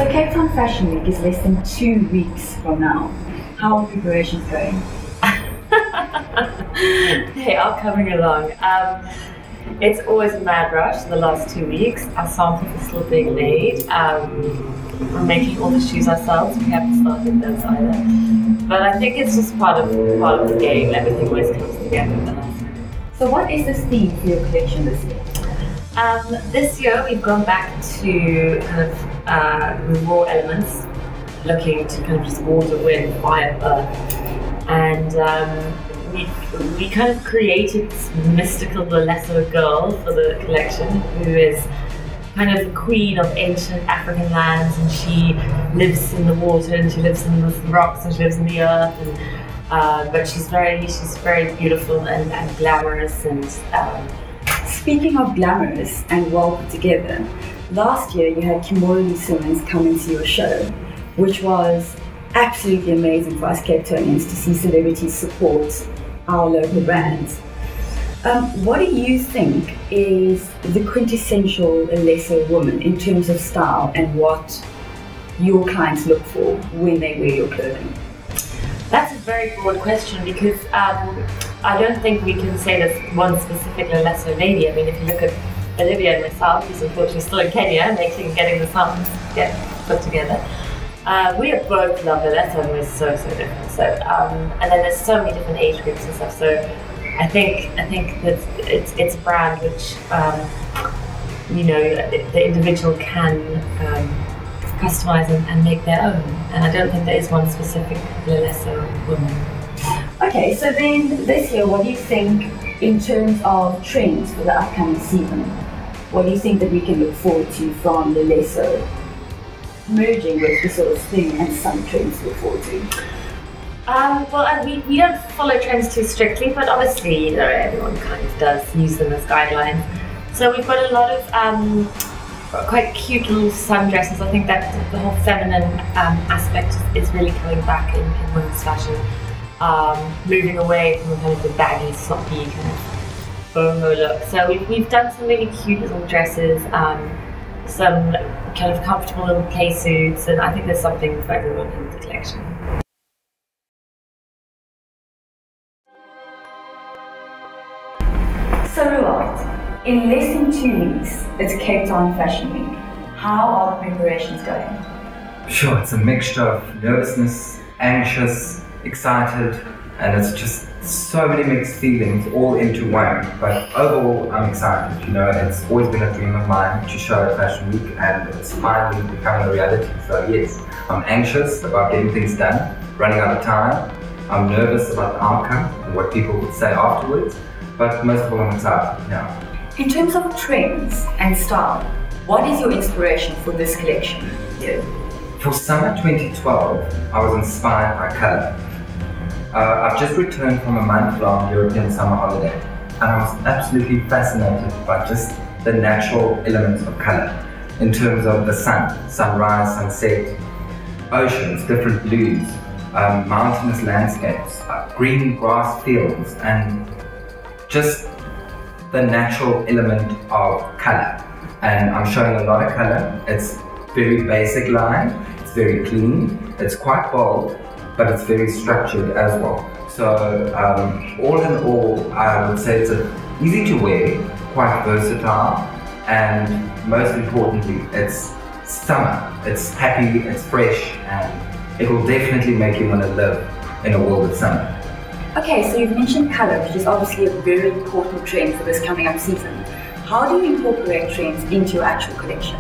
So Cape Town Fashion Week is less than 2 weeks from now. How are preparations going? They are coming along. It's always a mad rush the last 2 weeks. Our samples are still being made. We're making all the shoes ourselves. We haven't started those either. But I think it's just part of the game. Everything always comes together with us. So what is the theme for your collection this year? This year we've gone back to kind of raw elements, looking to kind of just water, wind, fire, earth. And we kind of created this mystical Lalesso girl for the collection, who is kind of the queen of ancient African lands, and she lives in the water, and she lives in the rocks, and she lives in the earth. And, but she's very beautiful and glamorous. And speaking of glamorous and well put together, last year you had Kimberly Simmons come into your show, which was absolutely amazing for us Cape Townians to see celebrities support our local brands. What do you think is the quintessential Lalesso woman in terms of style and what your clients look for when they wear your clothing? That's a very broad question, because I don't think we can say there's one specific Lalesso lady. I mean, if you look at Olivia and myself, who's unfortunately still in Kenya, getting the sounds put together. We have both loved Lalesso, and we're so different. So, and then there's so many different age groups and stuff. So, I think that it's a brand which the individual can customize and make their own. And I don't think there is one specific Lalesso woman. Okay, so then this year, what do you think in terms of trends for the upcoming season? What do you think that we can look forward to from Lalesso, merging with the sort of thing and some trends to look forward to? Well, we don't follow trends too strictly, but obviously, everyone kind of does use them as guidelines. So we've got a lot of quite cute little sundresses. I think that the whole feminine aspect is really coming back in women's fashion, moving away from kind of the baggy, sloppy kind of boho look. So we've done some really cute little dresses, some kind of comfortable little play suits, and I think there's something for everyone in the collection. So Ruald, in less than 2 weeks, it's Cape Town Fashion Week. How are the preparations going? Sure, it's a mixture of nervousness, anxious, excited, and it's just so many mixed feelings all into one. But overall, I'm excited. It's always been a dream of mine to show at Fashion Week, and it's finally becoming a reality. So yes, I'm anxious about getting things done, running out of time. I'm nervous about the outcome and what people would say afterwards. But most of all, I'm excited now. In terms of trends and style, what is your inspiration for this collection? For summer 2012, I was inspired by colour. I've just returned from a month-long European summer holiday, and I was absolutely fascinated by just the natural elements of colour in terms of the sun, sunrise, sunset, oceans, different blues, mountainous landscapes, green grass fields, and just the natural element of colour. And I'm showing a lot of colour. It's very basic line, it's very clean, it's quite bold, but it's very structured as well. So all in all, I would say it's easy to wear, quite versatile, and most importantly, it's summer. It's happy, it's fresh, and it will definitely make you want to live in a world of summer. Okay, so you've mentioned colour, which is obviously a very important trend for this coming up season. How do you incorporate trends into your actual collection?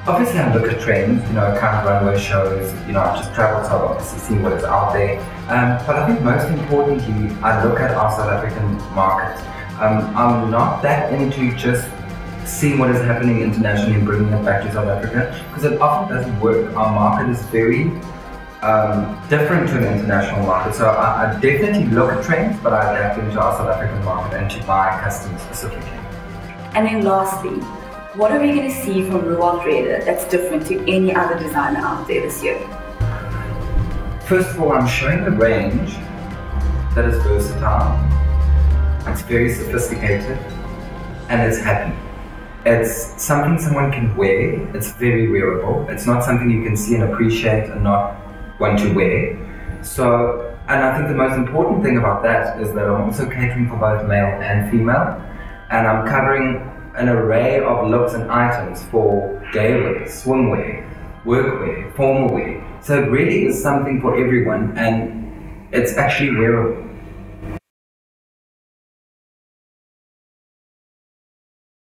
Obviously, I look at trends, kind of runway shows, I just travel, so I obviously see what is out there. But I think most importantly, I look at our South African market. I'm not that into just seeing what is happening internationally and bringing it back to South Africa, because it often doesn't work. Our market is very different to an international market. So I definitely look at trends, but I adapt into our South African market and to my customers specifically. And then lastly, what are we going to see from Ruald Rheeder that's different to any other designer out there this year? First of all, I'm showing a range that is versatile, it's very sophisticated, and it's happy. It's something someone can wear. It's very wearable. It's not something you can see and appreciate and not want to wear. So, and I think the most important thing about that is that I'm also catering for both male and female, and I'm covering an array of looks and items for day wear, swimwear, workwear, formal wear. So it really is something for everyone, and it's actually wearable.